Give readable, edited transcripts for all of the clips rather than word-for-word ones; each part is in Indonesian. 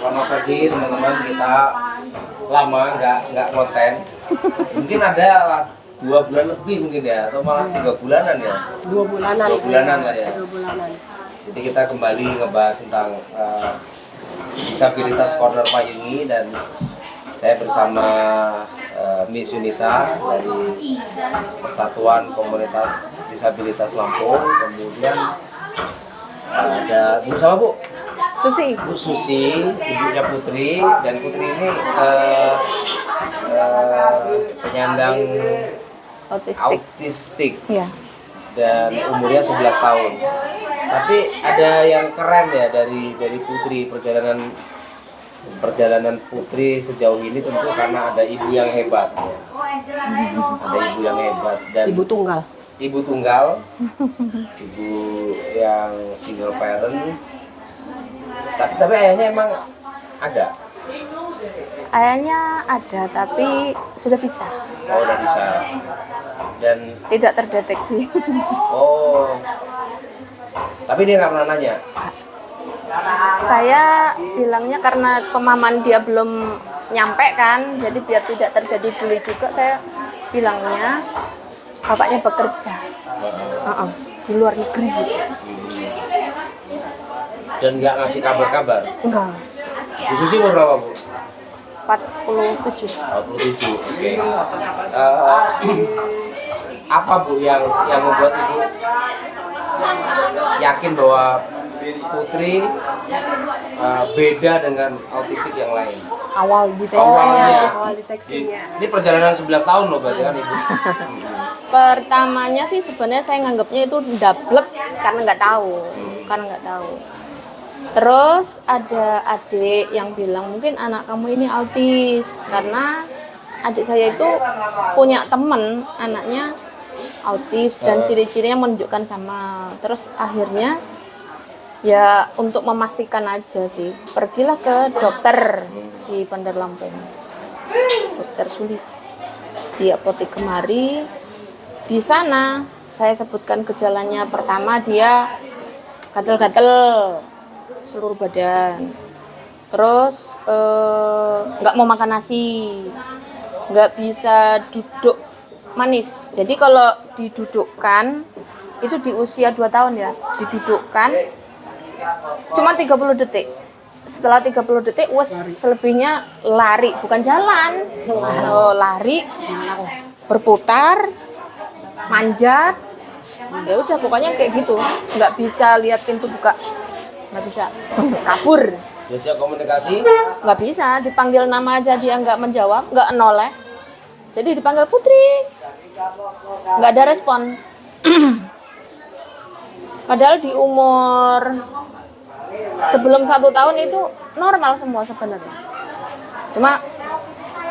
Selamat pagi teman-teman, kita lama nggak konten. Mungkin ada lah 2 bulan lebih mungkin ya, atau malah 3 bulanan ya. 2 bulanan. 2 bulanan lah ya. 2 bulanan. Jadi kita kembali ngebahas tentang disabilitas Corner Payungi, dan saya bersama Miss Yunita dari Persatuan Komunitas Disabilitas Lampung. Kemudian ada Bu siapa Bu? Susi. Bu Susi, ibunya Putri, dan Putri ini penyandang autistik Ya. dan umurnya 11 tahun. Tapi ada yang keren ya dari Putri, perjalanan Putri sejauh ini tentu karena ada ibu yang hebat ya. Ada ibu yang hebat dan Ibu tunggal. ibu yang single parent. Tapi ayahnya emang ada. Ayahnya ada, tapi sudah bisa. Oh, udah bisa. Dan Tidak terdeteksi. oh. Tapi dia nggak pernah nanya. Saya bilangnya karena pemahaman dia belum nyampe kan, jadi biar tidak terjadi bully juga, saya bilangnya bapaknya bekerja. Di luar negeri. Dan nggak ngasih kabar-kabar. Enggak. Bu Susi umur berapa, Bu? 47. 47. Oke. Apa Bu yang membuat Ibu yakin bahwa Putri beda dengan autistik yang lain? Awal deteksinya. Ini perjalanan 11 tahun loh berarti kan Ibu. Pertamanya sih sebenarnya saya nganggapnya itu dablek karena nggak tahu. Terus ada adik yang bilang mungkin anak kamu ini autis, karena adik saya itu punya temen anaknya autis dan ciri-cirinya menunjukkan sama. Terus akhirnya ya untuk memastikan aja sih, pergilah ke dokter di Bandar Lampung, Dokter Sulis, di apotek Kemari. Di sana saya sebutkan gejalanya, pertama dia gatel-gatel seluruh badan, terus nggak mau makan nasi, nggak bisa duduk manis. Jadi kalau didudukkan itu di usia 2 tahun ya, didudukkan cuma 30 detik. Setelah 30 detik selebihnya lari, bukan jalan. Lari, berputar, manjat, ya udah pokoknya kayak gitu. Nggak bisa lihat pintu buka, nggak bisa, kabur. Biasa komunikasi? Nggak bisa, dipanggil nama aja dia nggak menjawab, nggak noleh. Jadi dipanggil Putri, nggak ada respon. Padahal di umur sebelum 1 tahun itu normal semua sebenarnya. Cuma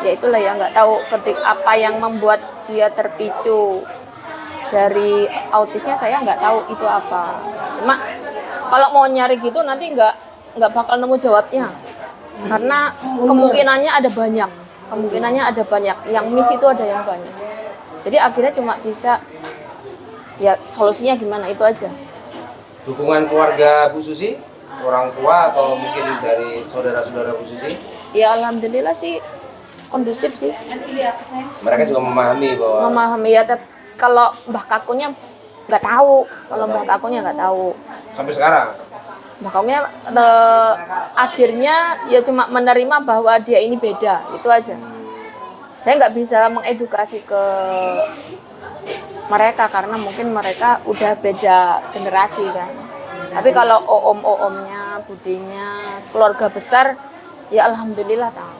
ya itulah ya, nggak tahu apa yang membuat dia terpicu dari autisnya, saya nggak tahu itu apa. Cuma kalau mau nyari gitu nanti nggak bakal nemu jawabnya, karena kemungkinannya ada banyak. Yang miss itu ada yang banyak. Jadi akhirnya cuma bisa ya solusinya gimana itu aja. Dukungan keluarga Bu Susi, orang tua atau mungkin dari saudara-saudara Bu Susi? Ya alhamdulillah sih kondusif sih. Mereka juga memahami bahwa Ya, kalau Mbah Kakunya nggak tahu, nggak tahu. Sampai sekarang. Mbah Kakunya akhirnya ya cuma menerima bahwa dia ini beda, itu aja. Saya nggak bisa mengedukasi ke mereka karena mungkin mereka udah beda generasi kan. Tapi kalau om-omnya, budinya, keluarga besar, ya alhamdulillah tahu,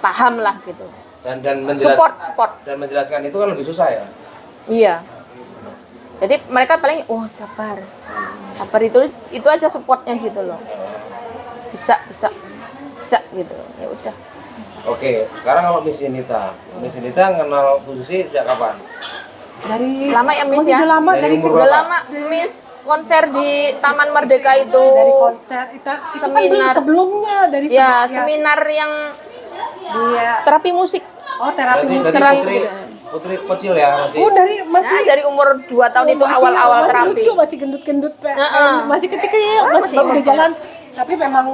paham lah gitu. Dan Support. Dan menjelaskan itu kan lebih susah ya. Iya. Jadi mereka paling sabar itu aja supportnya gitu loh. Bisa gitu. Ya udah. Oke, sekarang kalau Miss Yunita kenal Bu Susi sejak kapan? Dari Lama ya Miss ya? Dari umur Udah berapa? lama Miss konser di Taman Merdeka itu. Dari konser itu kan Seminar. sebelumnya dari Ya, seminar yang dia terapi musik. terapi musik. Berarti Putri kecil ya masih. Dari Nah, dari umur 2 tahun itu awal-awal terapi. Lucu, masih gendut-gendut, Heeh. masih kecil, masih Masih udah jalan. Tapi memang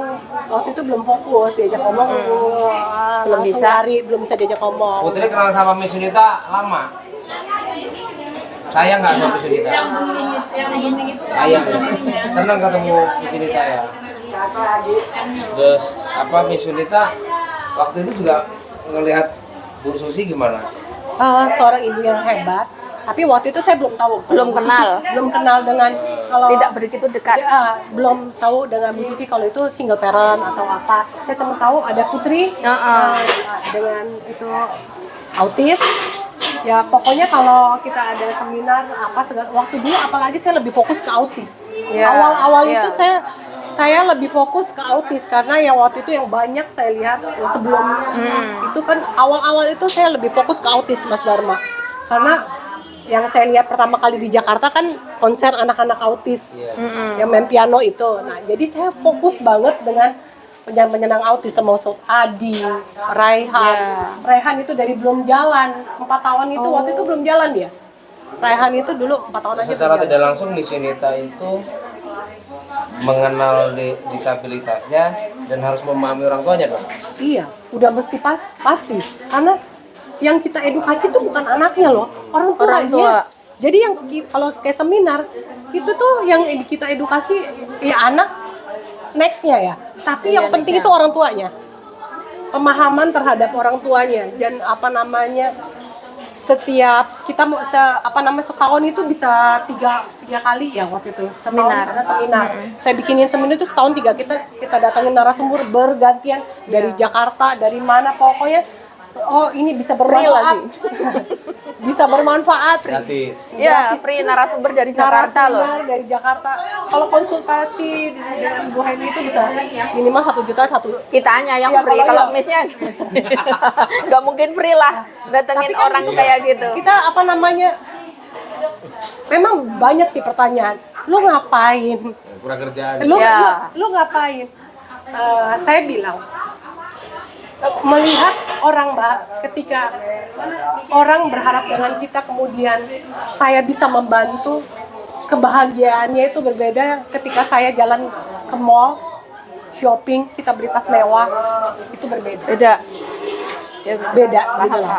waktu itu belum fokus diajak ngomong, Belum langsung bisa. lari, belum bisa diajak ngomong. Putri kenal sama Miss Yunita lama. Saya nggak sama Miss Yunita. Saya senang ketemu Miss Yunita ya. Terus apa Miss Yunita waktu itu juga ngelihat Bu Susi gimana? Seorang ibu yang hebat. Tapi waktu itu saya belum tahu. Belum kenal. Belum kenal dengan kalau Tidak begitu dekat. belum tahu dengan Bu Susi kalau itu single parent atau apa. Saya cuma tahu ada Putri dengan itu autis. Ya pokoknya kalau kita ada seminar apa segala waktu dulu apalagi saya lebih fokus ke autis. Ya, Awal-awal ya. itu saya lebih fokus ke autis karena yang waktu itu yang banyak saya lihat sebelumnya itu kan awal-awal itu saya lebih fokus ke autis Mas Dharma. Karena yang saya lihat pertama kali di Jakarta kan konser anak-anak autis yang main piano itu. Nah, jadi saya fokus banget dengan penyanyi-penyanyi autis termasuk Adi, Raihan. Raihan itu dari belum jalan 4 tahun itu waktu itu belum jalan dia. Raihan itu dulu 4 tahun aja. Secara belum tidak langsung Miss Yunita itu mengenal disabilitasnya dan harus memahami orang tuanya dong. jalan. Iya, udah mesti pasti. Karena yang kita edukasi itu bukan anaknya loh, orang Orang tua. tuanya. Jadi yang kalau kayak seminar itu tuh yang kita edukasi ya anak nextnya ya. Tapi yang penting itu orang tuanya. Pemahaman terhadap orang tuanya dan apa namanya setiap kita mau setahun itu bisa tiga kali ya waktu itu Seminar. ada seminar. Saya bikinin seminar itu setahun 3 kita datangin narasumber bergantian dari Jakarta dari mana pokoknya ini bisa bermanfaat bisa bermanfaat Gratis. Ya, free narasumber dari Jakarta loh. narasumber dari Jakarta kalau konsultasi dengan Bu Heni itu bisa minimal 1 juta satu. Kitanya yang Iya, free, kalau kalau Miss-nya nggak mungkin free lah datengin Tapi kan orang itu kayak gitu. Kita memang banyak sih pertanyaan. Lu ngapain? Kurang kerjaan. Lu ngapain? Saya bilang melihat orang ketika orang berharap dengan kita kemudian saya bisa membantu kebahagiaannya itu berbeda ketika saya jalan ke mall shopping kita beli tas mewah itu berbeda. Beda. Ya, Beda gitu loh.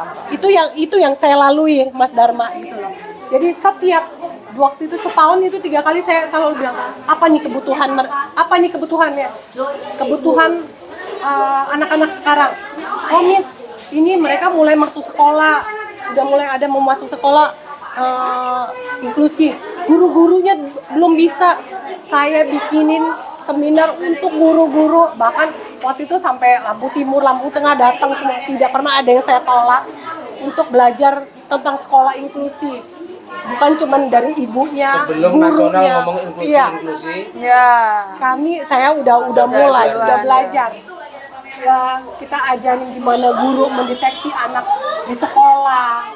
Itu yang saya lalui Mas Dharma gitu loh. Jadi setiap waktu itu setahun itu 3 kali saya selalu bilang apa nih kebutuhannya kebutuhan anak-anak sekarang. Oh Miss, ini mereka mulai masuk sekolah, udah mulai ada mau masuk sekolah inklusi. Guru-gurunya belum bisa. Saya bikinin seminar untuk guru-guru, bahkan waktu itu sampai lampu timur, lampu tengah datang semua. Tidak pernah ada yang saya tolak untuk belajar tentang sekolah inklusi. Bukan cuma dari ibunya, Sebelum gurunya. nasional ngomong Iya. inklusi, Ya. Saya udah mulai, udah belajar. Ya, kita ajarin gimana guru mendeteksi anak di sekolah.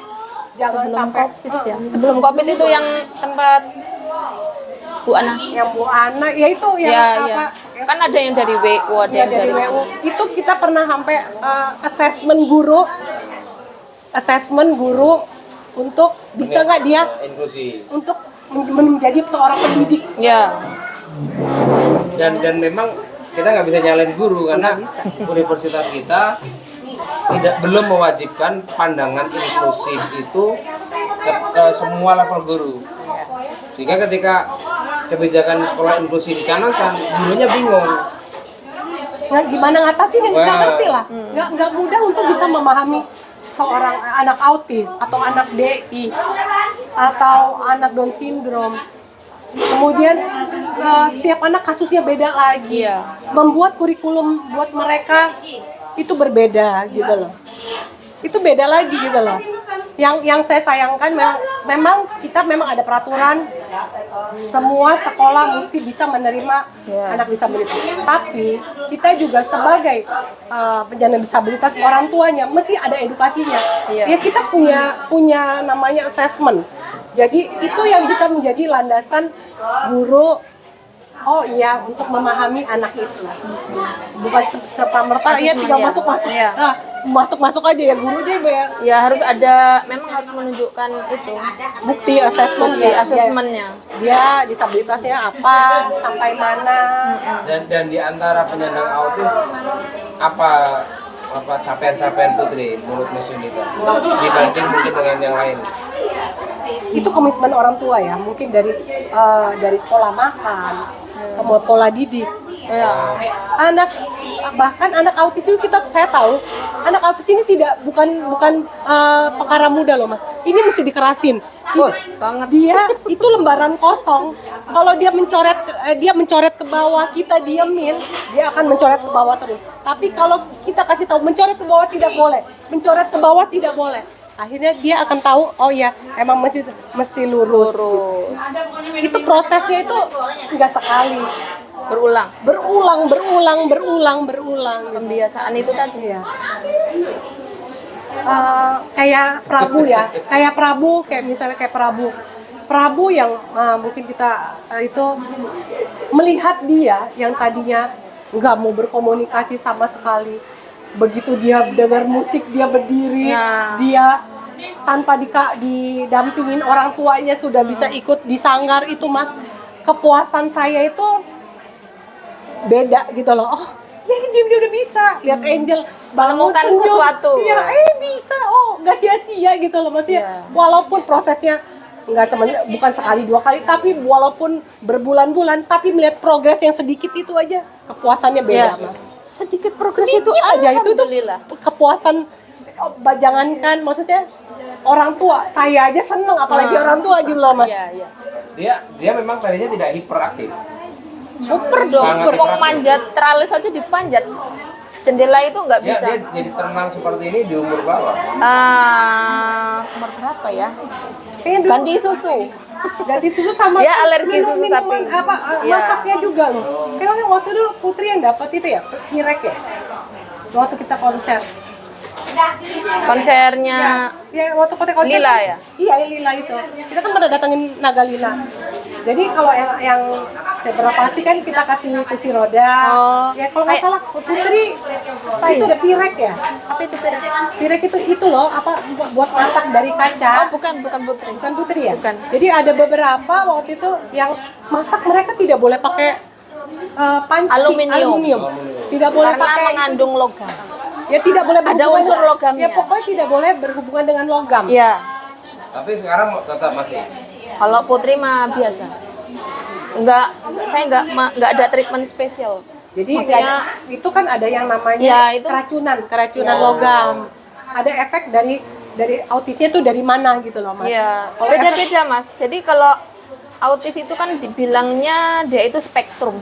Jangan Sebelum sampai COVID ya. Sebelum COVID itu yang tempat Bu Ana. yang Bu Ana, ya itu yang Ya, apa? ya. Kan ada yang dari WU, ada Ya, yang dari dari WU. Itu kita pernah sampai assessment guru untuk bisa nggak dia inklusi. untuk menjadi seorang pendidik. Ya. Dan memang kita nggak bisa nyalain guru karena universitas kita belum mewajibkan pandangan inklusif itu ke semua level guru. Sehingga ketika kebijakan sekolah inklusi dicanangkan, gurunya bingung. Nah, gimana ngatasin nggak Wah. ngerti lah, nggak mudah untuk bisa memahami seorang anak autis atau anak DI atau anak Down syndrome. Kemudian setiap anak kasusnya beda lagi. Iya. Membuat kurikulum buat mereka itu berbeda gitu loh. Itu beda lagi gitu loh. Yang saya sayangkan memang kita ada peraturan semua sekolah mesti bisa menerima anak disabilitas. Tapi kita juga sebagai penyandang disabilitas orang tuanya mesti ada edukasinya. Iya. Ya kita punya namanya assessment. Jadi itu yang bisa menjadi landasan guru. Oh iya, untuk memahami anak itu. Bukan serta merta Asesmen, tinggal ya. masuk. Iya. Nah, masuk aja ya guru dia ya. Ya harus ada, memang harus menunjukkan itu Bukti asesmen di asesmennya. Dia disabilitasnya apa, sampai mana. Dan di antara penyandang autis apa capaian-capaian Putri menurut Miss Yunita dibanding mungkin dengan yang lain? Itu komitmen orang tua ya, mungkin dari pola makan, pola didik. Ya. Bahkan anak autis itu saya tahu anak autis ini bukan perkara mudah loh Mas. Ini mesti dikerasin. Banget. Dia itu lembaran kosong. Kalau dia mencoret ke bawah, kita diemin, dia akan mencoret ke bawah terus. Tapi kalau kita kasih tahu mencoret ke bawah tidak boleh, mencoret ke bawah tidak boleh. Akhirnya dia akan tahu, oh ya, emang mesti lurus. Itu prosesnya itu nggak sekali. Berulang. Berulang. Pembiasaan itu tadi. Iya. Kayak Prabu, kayak Prabu yang mungkin kita itu melihat dia yang tadinya nggak mau berkomunikasi sama sekali, begitu dia dengar musik dia berdiri, dia tanpa didampingin orang tuanya sudah bisa ikut di sanggar itu Mas. Kepuasan saya itu beda gitu loh. Oh, ya dia udah bisa lihat Angel Menemukan sesuatu. Iya, bisa. Oh, nggak sia-sia gitu loh Mas ya. Walaupun prosesnya bukan sekali dua kali, tapi walaupun berbulan-bulan, tapi melihat progres yang sedikit itu aja kepuasannya beda Mas. Sedikit progres Sedikit itu aja itu tuh alhamdulillah. kepuasan. Jangankan maksudnya orang tua, saya aja seneng apalagi orang tua gitu loh Mas. Iya. Dia memang tadinya tidak hiperaktif. Super dong. Sangat Mau hiperaktif. manjat teralis aja dipanjat. Jendela itu nggak bisa. Dia jadi tenang seperti ini di umur berapa? Umur berapa ya? Kayaknya dulu Ganti susu. sama Dia alergi susu minuman sapi. Iya. masaknya juga loh. Kayaknya waktu dulu Putri yang dapat itu ya, Kirek ya. Waktu kita konser. Konsernya Ya, waktu konser Lila ya? Iya, Lila itu. Kita kan pernah datengin Naga Lila. Jadi kalau yang seberapa pasti kan kita kasih kursi roda. Ya kalau nggak salah Putri itu ada pirek ya. apa itu Pira? Pirek itu loh apa buat masak dari kaca. Oh, bukan Putri. Bukan Putri ya? Bukan. Jadi ada beberapa waktu itu yang masak mereka tidak boleh pakai panci Aluminium. Tidak boleh Karena pakai mengandung logam. ya tidak boleh Ada berhubungan unsur logamnya. Ya pokoknya tidak boleh berhubungan dengan logam. Iya. Tapi sekarang tetap masih. Kalau Putri mah biasa. Saya enggak ada treatment spesial. Jadi Maksudnya- itu kan ada yang namanya Ya, itu- keracunan logam. Ada efek dari autisnya itu dari mana gitu loh Mas. Iya. Kalau Beda-beda Mas. Jadi kalau autis itu kan dibilangnya dia itu spektrum.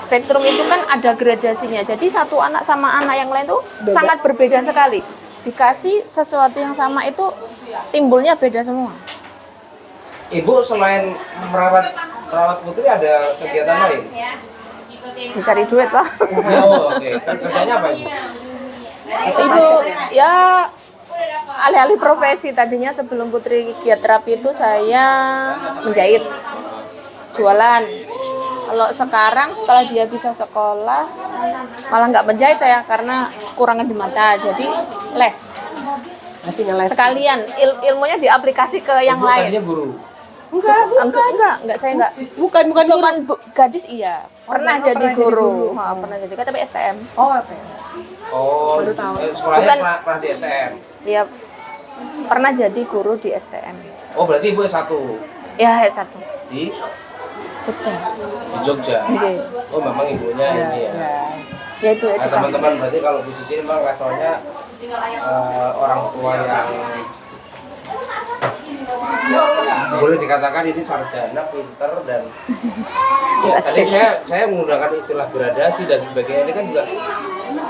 Spektrum itu kan ada gradasinya. Jadi satu anak sama anak yang lain tuh sangat berbeda sekali. Dikasih sesuatu yang sama itu timbulnya beda semua. Ibu selain merawat Putri ada kegiatan lain? Mencari duit lah. Oke. Kerjanya apa Ibu? Ibu ya alih-alih profesi. Tadinya sebelum Putri giat terapi itu saya menjahit, jualan. Kalau sekarang setelah dia bisa sekolah malah nggak menjahit saya karena kurangan di mata, jadi les. Masih ngeles. Sekalian ilmunya diaplikasi ke yang Ibu lain. tadinya guru. Enggak, saya enggak. Bukan Cuman guru. gadis iya. Pernah Oh, jadi pernah jadi guru. guru. Pernah jadi tapi STM. Oh, apa ya? Oh, Baru tahu. sekolahnya Bukan. pernah di STM. Iya. Pernah jadi guru di STM. Oh, berarti Ibu S1 Ya, satu. di Jogja. Jogja. Oke. Oh, memang ibunya ini ya. Ya itu Nah, edukasi. teman-teman berarti kalau di sini memang levelnya orang tua yang boleh dikatakan ini sarjana, pinter dan ya, tadi saya menggunakan istilah gradasi dan sebagainya ini kan juga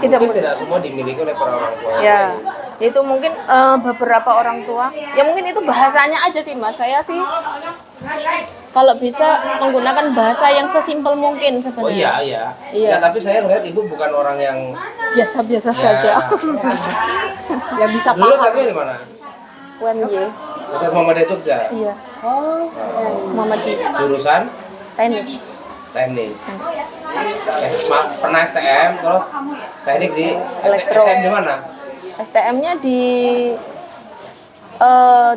mungkin tidak semua dimiliki oleh para orang tua. Ya, itu mungkin beberapa orang tua. Ya mungkin itu bahasanya aja sih Mas. Saya sih kalau bisa menggunakan bahasa yang sesimpel mungkin Oh sebenarnya. iya. Iya. Ya, tapi saya melihat ibu bukan orang yang Biasa-biasa ya, saja. Yang bisa Dulu paham. satunya di mana? UMY. Universitas Muhammadiyah Jogja. Iya. Oh, Muhammadiyah. Jurusan Teknik. teknik. Pernah STM terus teknik di Elektro. STM di mana? STM-nya di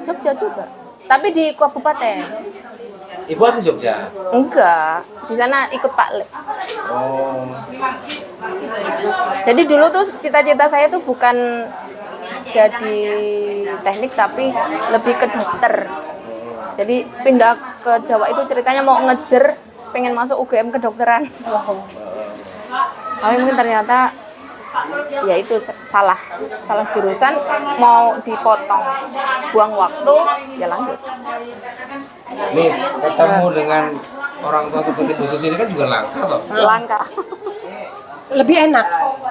Jogja juga, tapi di kabupaten. Ibu asli Jogja. Enggak, di sana ikut Pak Le. Oh. Jadi dulu tuh cita-cita saya tuh bukan jadi teknik tapi lebih ke dokter. Jadi pindah ke Jawa itu ceritanya mau ngejer pengen masuk UGM kedokteran. Tapi mungkin ternyata ya itu salah jurusan, mau dipotong, buang waktu, ya lanjut. Nih, ketemu dengan orang tua seperti Bu Susi ini kan juga langka toh. Langka. Lebih enak.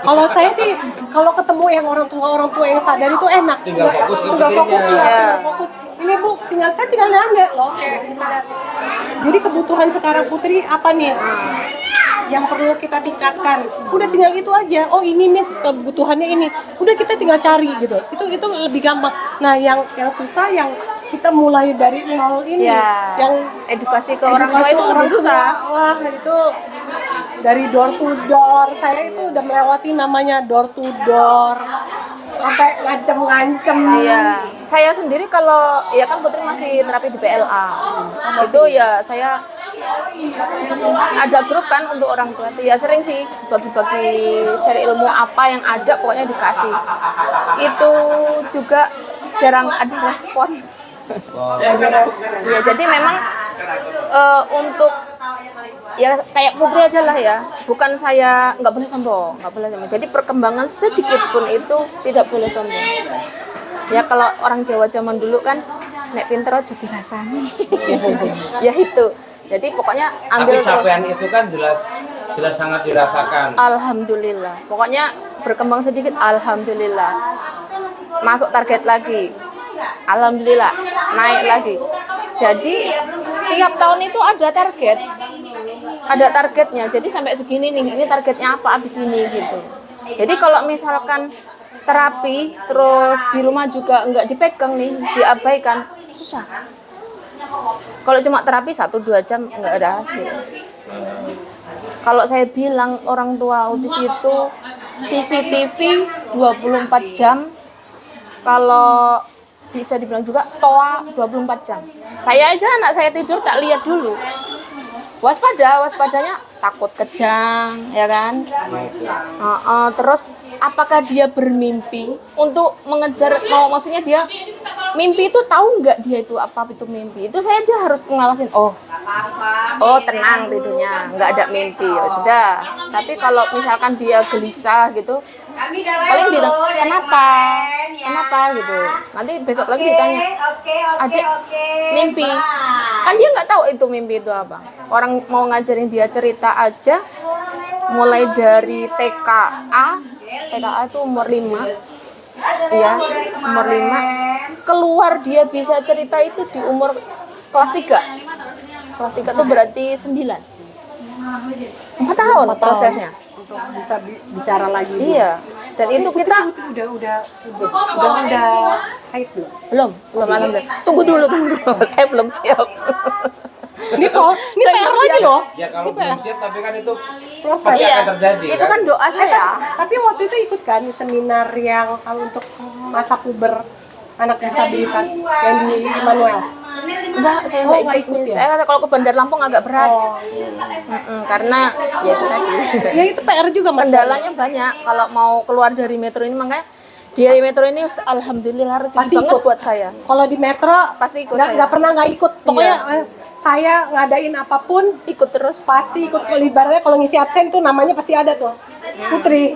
Kalau saya sih, kalau ketemu yang orang tua yang sadar itu enak. Tinggal fokus ke Tinggal fokus pikirnya. ya. Tinggal fokus. Ini Bu, saya tinggal nanya loh. Misalnya. Jadi kebutuhan sekarang Putri apa nih? Yang perlu kita tingkatkan. Udah tinggal itu aja. Oh ini Miss kebutuhannya ini. Udah kita tinggal cari gitu. Itu lebih gampang. Nah yang susah yang kita mulai dari nol ini. Ya, Yang edukasi ke orang tua itu lebih susah. Wah itu dari door to door. Saya itu udah melewati namanya door to door. Sampai ngancem-ngancem. Iya, saya sendiri kalau ya kan Putri masih terapi di PLA. Itu ya saya ada grup kan untuk orang tua itu ya sering sih bagi-bagi share ilmu apa yang ada pokoknya dikasih. Itu juga jarang ada respon. Ya, jadi memang untuk ya kayak Putri aja lah ya, bukan saya nggak boleh sombong. Jadi perkembangan sedikit pun itu tidak boleh sombong. Ya kalau orang Jawa zaman dulu kan nek pinter aja dirasani. Ya itu. Jadi pokoknya ambil. Tapi capaian itu kan jelas sangat dirasakan. Alhamdulillah. Pokoknya berkembang sedikit, alhamdulillah. Masuk target lagi. Alhamdulillah, naik lagi. Jadi tiap tahun itu ada target. Ada targetnya. Jadi sampai segini nih, ini targetnya apa abis ini gitu. Jadi kalau misalkan terapi terus di rumah juga nggak dipegang nih, diabaikan, susah. Kalau cuma terapi 1-2 jam nggak ada hasil. Kalau saya bilang orang tua autis itu CCTV 24 jam, kalau bisa dibilang juga TOA 24 jam. Saya aja anak saya tidur tak lihat dulu. Waspadanya takut kejang, ya kan? Terus apakah dia bermimpi untuk mengejar, maksudnya dia mimpi itu tahu nggak dia itu apa itu mimpi? Itu saya aja harus ngawasin. Oh tenang tidurnya, nggak ada mimpi, ya sudah. Tapi kalau misalkan dia gelisah gitu, paling bilang kenapa gitu. Nanti besok lagi ditanya, adik mimpi, kan dia nggak tahu itu mimpi itu apa. Orang mau ngajarin dia cerita aja, mulai dari TKA itu umur 5, ya umur 5, keluar dia bisa cerita itu di umur kelas 3. Kelas 3 itu berarti 4 tahun prosesnya. Untuk bisa bicara lagi. Iya. Dan itu kita udah haid belum alhamdulillah. Tunggu dulu. Saya belum siap. Ini PR lagi loh. Ya kalau belum siap tapi kan itu Proses. pasti akan terjadi. Itu kan doa saya. Tapi waktu itu ikut kan seminar yang untuk masa puber anak disabilitas yang di Immanuel. Enggak, saya nggak ikut. ya? Saya kalau ke Bandar Lampung agak berat. Oh. Karena ya itu tadi. Ya itu PR juga Mas. Kendalanya banyak kalau mau keluar dari metro ini, makanya di metro ini alhamdulillah rezeki Pasti banget ikut. buat saya. Kalau di metro Pasti ikut nggak saya. pernah nggak ikut. Pokoknya saya ngadain apapun Ikut terus. pasti ikut. Kalau ibaratnya kalau ngisi absen tuh namanya pasti ada tuh. Putri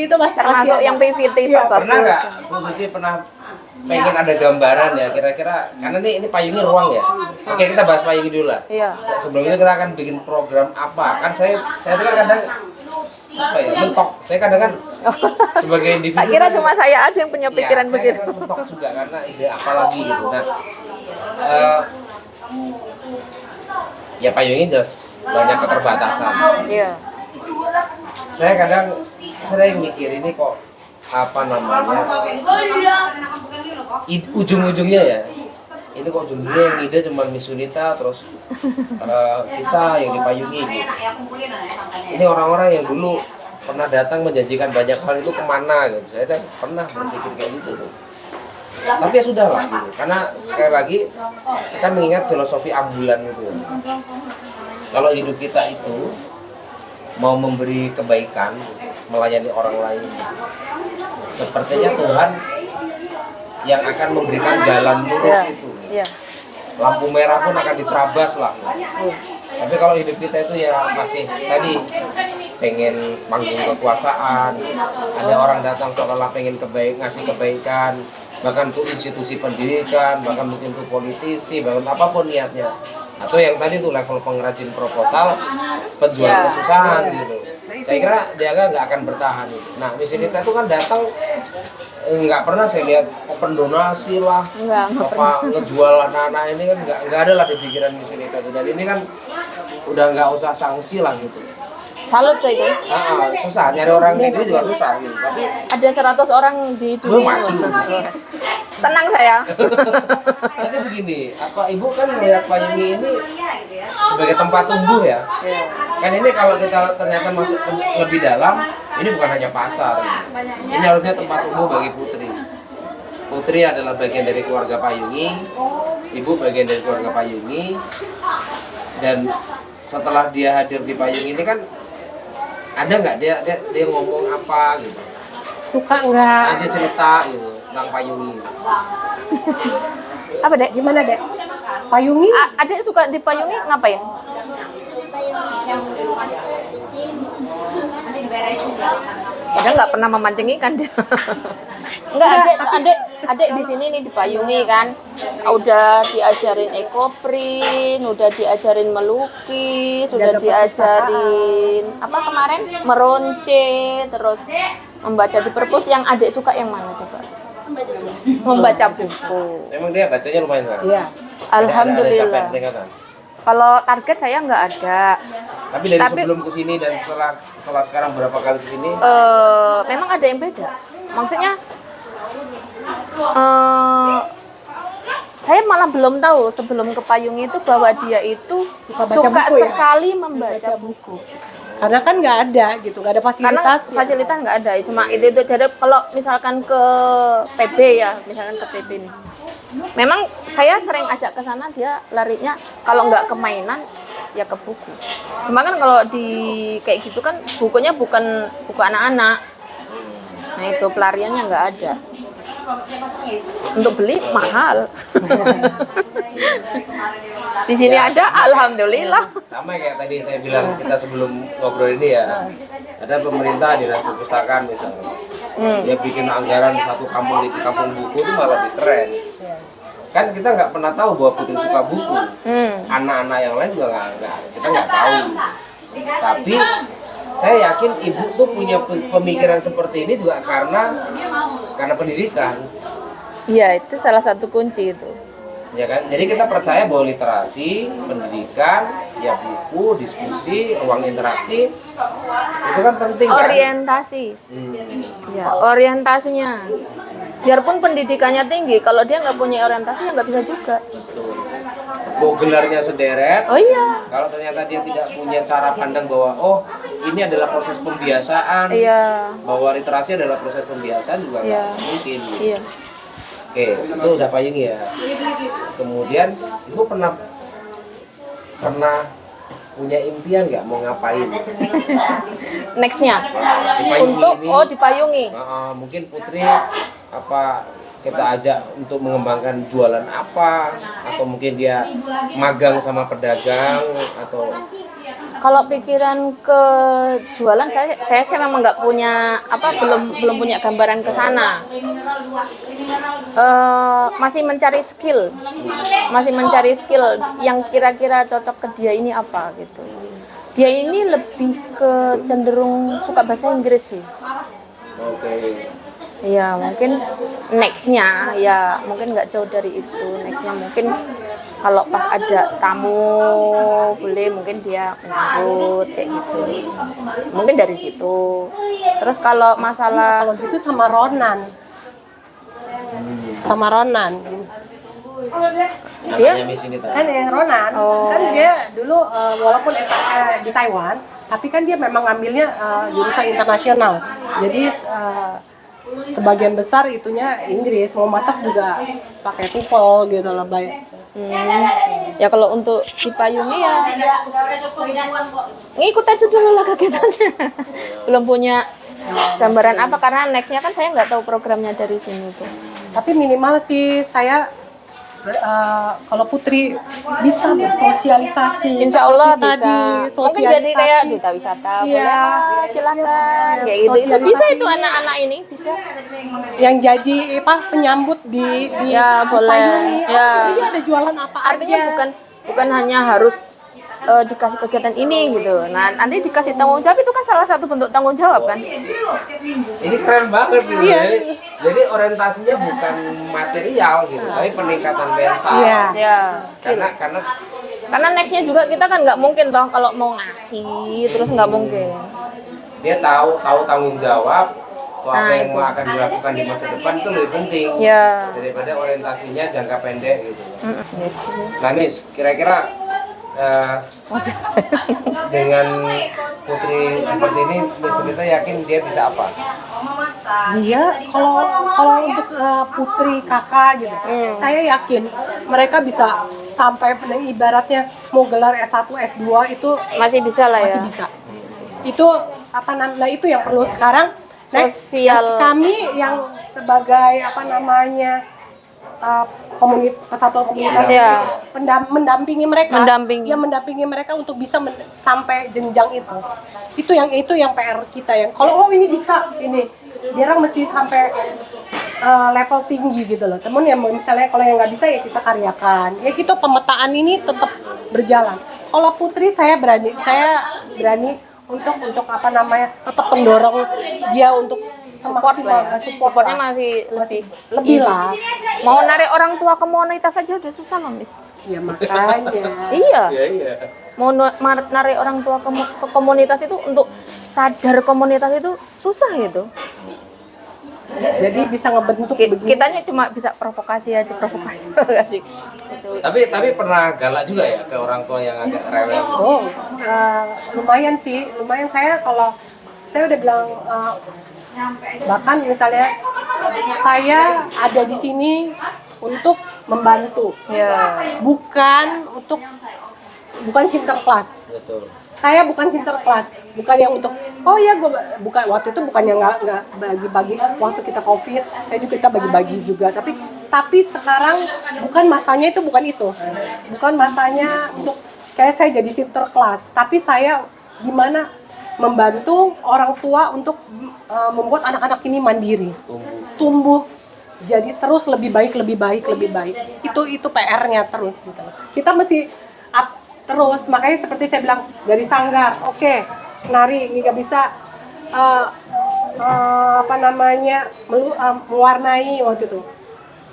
itu pasti Termasuk ada. yang PVT Iya. Pak Pernah Bagus. nggak Bu Susi pernah pengen ada gambaran ya kira-kira, karena ini payungnya ruang ya. Oke, kita bahas payung dulu lah. Iya. Sebelum itu kita akan bikin program apa? Kan saya tuh kan kadang apa ya, mentok. Saya kadang kan sebagai individu. Tak kira kan- cuma saya aja yang punya Iya, pikiran saya begitu. kadang mentok juga karena ide apa lagi gitu. Nah, ya payung ini jelas banyak keterbatasan. Iya. Saya kadang sering mikir ini kok apa namanya ujung-ujungnya ya ini kok ujung-ujungnya yang ide cuma Miss Sunita terus kita yang dipayungi gitu. Ini orang-orang yang dulu pernah datang menjanjikan banyak hal itu kemana gitu. Saya kan pernah berpikir kayak gitu tuh. Tapi ya sudah lah gitu. Karena sekali lagi kita mengingat filosofi ambulan gitu. Kalau hidup kita itu mau memberi kebaikan, melayani orang lain, sepertinya Tuhan yang akan memberikan jalan lurus itu. Iya. Lampu merah pun akan diterabas lah. Tapi kalau hidup kita itu ya masih tadi pengen panggung kekuasaan, ada orang datang seolah-olah pengen ngasih kebaikan, bahkan untuk institusi pendidikan, bahkan mungkin untuk politisi, bahkan apapun niatnya. Atau yang tadi tuh level pengrajin proposal, penjual kesusahan gitu. Saya kira dia nggak akan bertahan. Nah, Miss Nita itu kan datang nggak pernah saya lihat open donasi lah, apa ngejual anak-anak ini kan nggak ada lah di pikiran Miss Nita itu. Dan ini kan udah nggak usah sanksi lah gitu. Salut coy itu. Susah nyari orang kayak gitu juga susah gitu. Tapi Ada 100 orang di dunia. maju. Tenang saya. Tapi begini, apa ibu kan melihat payung ini sebagai tempat tumbuh ya? Kan ini kalau kita ternyata masuk lebih dalam, ini bukan hanya pasar. Ini harusnya tempat tumbuh bagi Putri. Putri adalah bagian dari keluarga Payungi, ibu bagian dari keluarga Payungi, dan setelah dia hadir di Payung ini kan ada nggak dia ngomong apa gitu? Suka nggak? Dia cerita gitu tentang Payungi. Apa dek? Gimana dek? Payungi? Adek suka dipayungi ngapain? Padahal nggak pernah memancing ikan dia. Enggak, adek di sini nih dipayungi kan. Udah diajarin ekoprint, udah diajarin melukis, udah diajarin apa kemarin? Meronce, terus membaca di perpus. Yang adek suka yang mana coba? Membaca buku. Emang dia bacanya lumayan kan? Iya. Alhamdulillah. Ada capaian peningkatan. Kalau target saya nggak ada. Tapi dari sebelum ke sini dan setelah sekarang berapa kali ke sini? Memang ada yang beda. Maksudnya saya malah belum tahu sebelum ke Payung itu bahwa dia itu suka buku, ya? sekali membaca buku. Karena kan nggak ada gitu, nggak ada Karena fasilitas. fasilitas nggak ada, cuma itu jadi kalau misalkan ke PB ya, misalkan ke PB nih. Memang saya sering ajak ke sana, dia larinya kalau nggak ke mainan ya ke buku. Cuma kan kalau di kayak gitu kan bukunya bukan buku anak-anak. Nah itu pelariannya nggak ada. Untuk beli mahal. Di sini Ya, ada, alhamdulillah. Sama kayak tadi saya bilang kita sebelum ngobrol ini ya. Ada pemerintah di perpustakaan misalnya. Dia bikin anggaran satu kampung di kampung buku itu malah lebih keren. Kan kita nggak pernah tahu bahwa Putri suka buku. Anak-anak yang lain juga kita nggak tahu. Tapi saya yakin ibu tuh punya pemikiran seperti ini juga karena pendidikan. Iya, itu salah satu kunci itu. Ya kan? Jadi kita percaya bahwa literasi, pendidikan, ya buku, diskusi, ruang interaksi itu kan penting kan? Orientasi. Ya, orientasinya. Biarpun pendidikannya tinggi, kalau dia nggak punya orientasi ya nggak bisa juga. Betul. Bahwa gelarnya sederet. Oh iya. Kalau ternyata dia tidak punya cara pandang bahwa oh ini adalah proses pembiasaan, Iya. bahwa literasi adalah proses pembiasaan juga nggak Iya. mungkin. Iya. Oke, itu udah Payung ya. Kemudian ibu pernah punya impian nggak mau ngapain? Nextnya Dipayungi untuk ini, dipayungi. mungkin Putri apa kita ajak untuk mengembangkan jualan apa, atau mungkin dia magang sama pedagang, atau Kalau pikiran ke jualan saya memang nggak punya belum punya gambaran ke sana. Masih mencari skill yang kira-kira cocok ke dia ini apa gitu. Dia ini lebih ke cenderung suka bahasa Inggris sih. oke. Ya mungkin nextnya ya mungkin nggak jauh dari itu. Nextnya mungkin kalau pas ada tamu boleh mungkin dia menyambut kayak gitu. Mungkin dari situ. Terus kalau masalah Kalau gitu sama Ronan. Sama Ronan. Anaknya Miss ini tadi. Kan Ronan, kan dia dulu walaupun di Taiwan, Tapi kan dia memang ngambilnya jurusan internasional. Jadi sebagian besar itunya Inggris. Mau masak juga pakai TOEFL gitu loh, baik. Ya kalau untuk dipayungi ya ngikut aja dulu lah kegiatannya. Belum punya gambaran apa karena nextnya kan saya nggak tahu programnya dari sini tuh. Tapi minimal sih saya kalau Putri bisa bersosialisasi. Insya Allah seperti bisa. tadi, Mungkin jadi kayak duta wisata, Iya. boleh silakan. Iya, Kayak gitu. Itu sosialisasi. bisa itu anak-anak ini bisa. Yang jadi penyambut di Ya, boleh. payungi. Ya. Jadi ada jualan apa Artinya aja. bukan hanya harus dikasih kegiatan ini gitu. Nah, nanti dikasih tanggung jawab itu kan salah satu bentuk tanggung jawab kan. Ini keren banget gitu. Iya. Jadi orientasinya bukan material gitu, tapi peningkatan mental. Iya. Ya. Karena Nextnya juga kita kan nggak mungkin toh kalau mau ngasih terus nggak mungkin. dia tahu tanggung jawab apa Nah, yang mau akan dilakukan di masa depan itu lebih penting Ya. daripada orientasinya jangka pendek gitu. Gitu. Nah, Miss, kira-kira dengan Putri seperti ini, Miss Rita yakin dia bisa apa? Dia kalau untuk Putri kakak gitu, saya yakin mereka bisa sampai ibaratnya mau gelar S1, S2 itu Masih bisa lah ya. masih bisa. Itu itu yang perlu sekarang. Next, Sosial. kami yang sebagai persatuan komunitas Ya. mendampingi mereka, Mendampingi. ya mendampingi mereka untuk bisa sampai jenjang itu. Itu yang PR kita yang kalau ini bisa ini dia orang mesti sampai level tinggi gitu loh. Temen yang misalnya kalau yang nggak bisa ya kita karyakan. Ya gitu pemetaan ini tetap berjalan. Kalau Putri saya berani untuk tetap mendorong dia untuk Support lah ya. Supportnya lah. masih lebih lah. Mau narik orang tua ke komunitas aja udah susah loh, Miss. Ya makanya. Iya. Iya. Mau narik orang tua ke komunitas itu untuk sadar komunitas itu susah gitu. Jadi bisa ngebentuk begini. Kitanya cuma bisa provokasi aja, provokasi. Gitu. Tapi pernah galak juga ya ke orang tua yang agak rewel. Oh, lumayan sih. Lumayan saya udah bilang bahkan misalnya saya ada di sini untuk membantu. Ya. Bukan sinterklas. Betul. Saya bukan sinterklas, bukan yang untuk bukan waktu itu bukannya nggak bagi-bagi waktu kita COVID, saya juga kita bagi-bagi juga. Tapi sekarang bukan masanya bukan masanya untuk kayak saya jadi sinterklas. Tapi saya gimana membantu orang tua untuk membuat anak-anak ini mandiri, tumbuh jadi terus lebih baik. Itu PR-nya terus gitu. Kita mesti up terus, makanya seperti saya bilang dari Sanggar, oke, nari ini nggak bisa mewarnai waktu itu.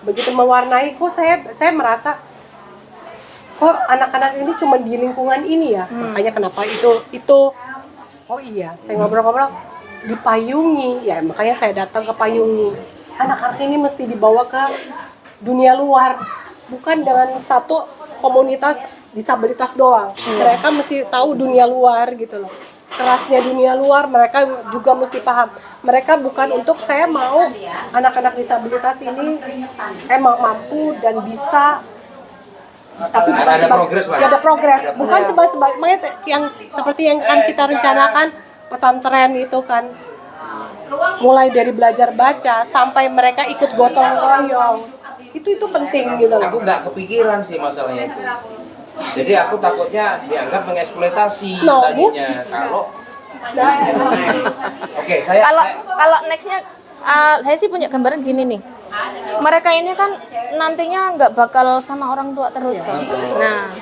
Begitu mewarnai, kok saya merasa kok anak-anak ini cuma di lingkungan ini ya, makanya kenapa itu oh iya, saya ngobrol-ngobrol dipayungi, ya makanya saya datang ke payungi. Anak-anak ini mesti dibawa ke dunia luar, bukan dengan satu komunitas disabilitas doang. Mereka mesti tahu dunia luar gitu loh. Kerasnya dunia luar mereka juga mesti paham. Mereka bukan untuk saya mau anak-anak disabilitas ini emang mampu dan bisa, tapi bukan ada progres lah. ada progres. Bukan cuma sebagai yang seperti yang kan kita rencanakan pesantren itu kan. Mulai dari belajar baca sampai mereka ikut gotong royong. Itu penting gitu loh. Aku nggak kepikiran sih masalahnya itu. Jadi aku takutnya dianggap mengeksploitasi tadinya. Oke, kalau nextnya saya sih punya gambaran gini nih. Mereka ini kan nantinya nggak bakal sama orang tua terus kan. Nah,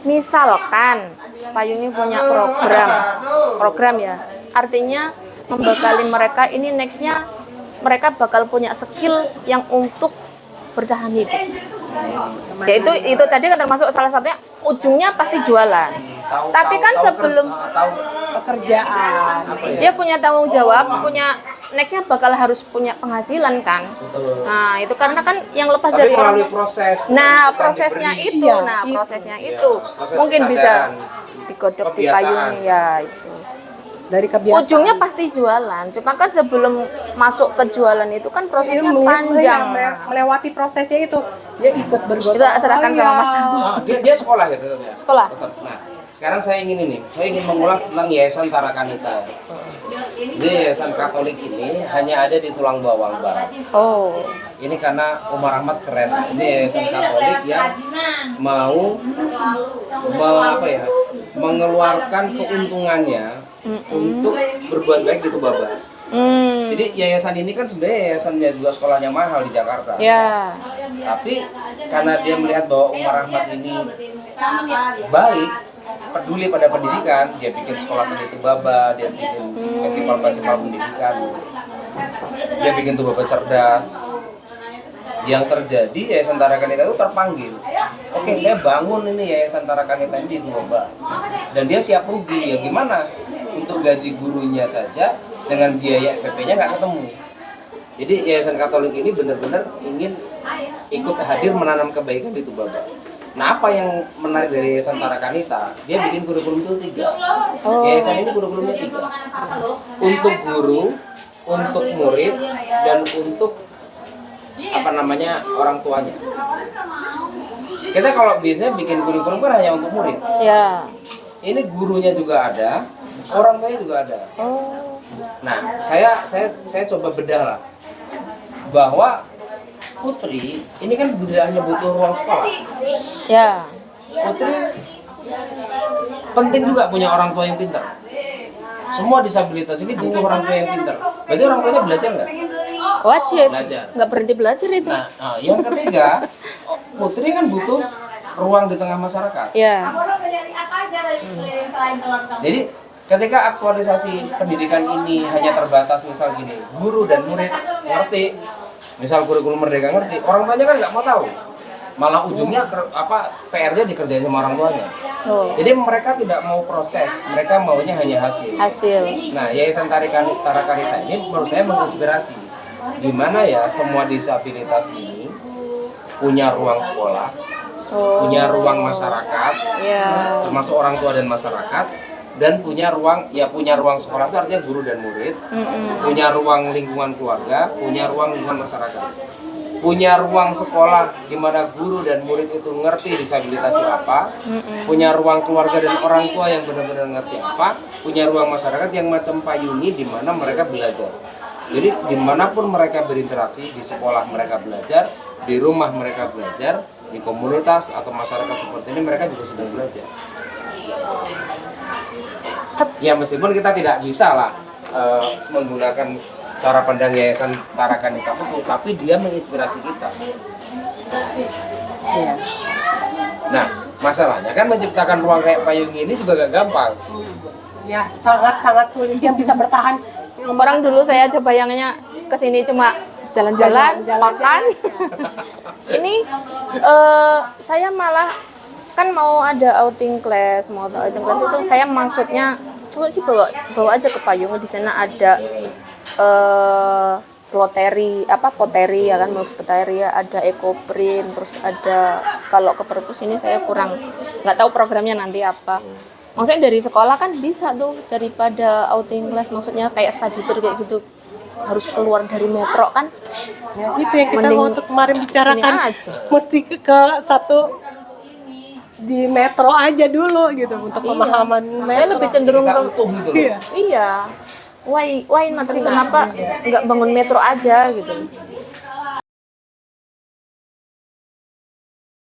misalkan payungnya punya program ya, artinya membekali mereka ini nextnya mereka bakal punya skill yang untuk bertahan hidup. Ya itu tadi kan termasuk salah satunya ujungnya pasti jualan. Tapi kan sebelum pekerjaan, dia punya tanggung jawab, nextnya bakal harus punya penghasilan kan. Betul. Nah itu karena kan yang lepas Tapi dari orang. melalui proses. Nah bukan prosesnya diberi. itu, Iya, prosesnya Iya, itu proses mungkin bisa kesadaran. digodok Kebiasaan. dipayungi ya itu. dari kebiasaan. Ujungnya pasti jualan. Cuma kan sebelum masuk ke jualan itu kan prosesnya Dia panjang. melewati prosesnya itu, dia ikut bergotong Kita serahkan sama Mas royong. Oh, dia sekolah gitu ya? Sekolah. Tetap. Nah, sekarang saya ingin mengulang tentang Yayasan Tarakanita. Jadi Yayasan Katolik ini hanya ada di Tulang Bawang Barat. Oh. Ini karena Umar Ahmad keren. Ini Yayasan Katolik yang mau mengeluarkan keuntungannya untuk berbuat baik di Tubaba. Jadi yayasan ini kan sebenarnya yayasannya juga sekolahnya mahal di Jakarta. Ya. Tapi karena dia melihat bahwa Umar Ahmad ini baik, peduli pada pendidikan, dia bikin sekolah seni Tubaba, dia bikin festival-festival pendidikan, dia bikin Tubaba cerdas. Yang terjadi Yayasan Tarakanita itu terpanggil. Oke, saya bangun ini Yayasan Tarakanita ini di Tubaba, dan dia siap rugi. Ya gimana? Untuk gaji gurunya saja dengan biaya SPP-nya nggak ketemu. Jadi Yayasan Katolik ini benar-benar ingin ikut hadir menanam kebaikan di Tubaba. Nah, apa yang menarik dari Yayasan Tarakanita? Dia bikin kurikulum itu 3. Yayasan ini kurikulumnya 3. Untuk guru, untuk murid, dan untuk orang tuanya. Kita kalau biasanya bikin kurikulum kan hanya untuk murid. Ya. Ini gurunya juga ada, orang tuanya juga ada. Oh. Nah, saya coba bedah lah bahwa Putri ini kan tidak hanya butuh ruang sekolah. Ya. Putri penting juga punya orang tua yang pintar. Semua disabilitas ini butuh orang tua yang pintar. Berarti orang tuanya belajar nggak? Wajib. Belajar. Nggak berhenti belajar itu. Nah, yang ketiga, Putri kan butuh ruang di tengah masyarakat. Ya. Jadi ketika aktualisasi pendidikan ini hanya terbatas misal gini, guru dan murid ngerti, misal kurikulum merdeka ngerti, orang tuanya kan nggak mau tahu. Malah ujungnya PR-nya dikerjain sama orang tuanya. Oh. Jadi mereka tidak mau proses, mereka maunya hanya hasil. Hasil. Nah, Yayasan Tarakanita ini menurut saya menginspirasi. Gimana ya semua disabilitas ini punya ruang sekolah, punya ruang masyarakat, Ya. termasuk orang tua dan masyarakat, dan punya ruang sekolah itu artinya guru dan murid, punya ruang lingkungan keluarga, punya ruang lingkungan masyarakat, punya ruang sekolah di mana guru dan murid itu ngerti disabilitas itu apa, punya ruang keluarga dan orang tua yang benar-benar ngerti apa, punya ruang masyarakat yang macam payuni di mana mereka belajar. Jadi dimanapun mereka berinteraksi, di sekolah mereka belajar, di rumah mereka belajar, di komunitas atau masyarakat seperti ini mereka juga sedang belajar. Ya meskipun kita tidak bisa lah menggunakan cara pandang Yayasan Tarakanita itu, tapi dia menginspirasi kita. Ya. Nah, masalahnya kan menciptakan ruang kayak payung ini juga gak gampang. Ya, sangat-sangat sulit yang bisa bertahan. Orang dulu saya aja bayangannya kesini cuma jalan-jalan, makan. Ini saya malah kan mau ada outing class itu saya maksudnya coba sih bawa aja ke payung. Di sana ada poteri ya kan, multi poteri ya, ada ekoprint, terus ada kalau ke perpus ini saya kurang nggak tahu programnya nanti apa. Maksudnya dari sekolah kan bisa tuh, daripada outing class, maksudnya kayak study tour kayak gitu harus keluar dari metro kan. Ya, itu yang kita Mending waktu kemarin bicarakan, sini aja. mesti ke satu di metro aja dulu gitu untuk pemahaman metro. Saya lebih cenderung Kita ke utuh gitu loh. Iya. iya. Why not sih, kenapa nggak bangun metro aja gitu.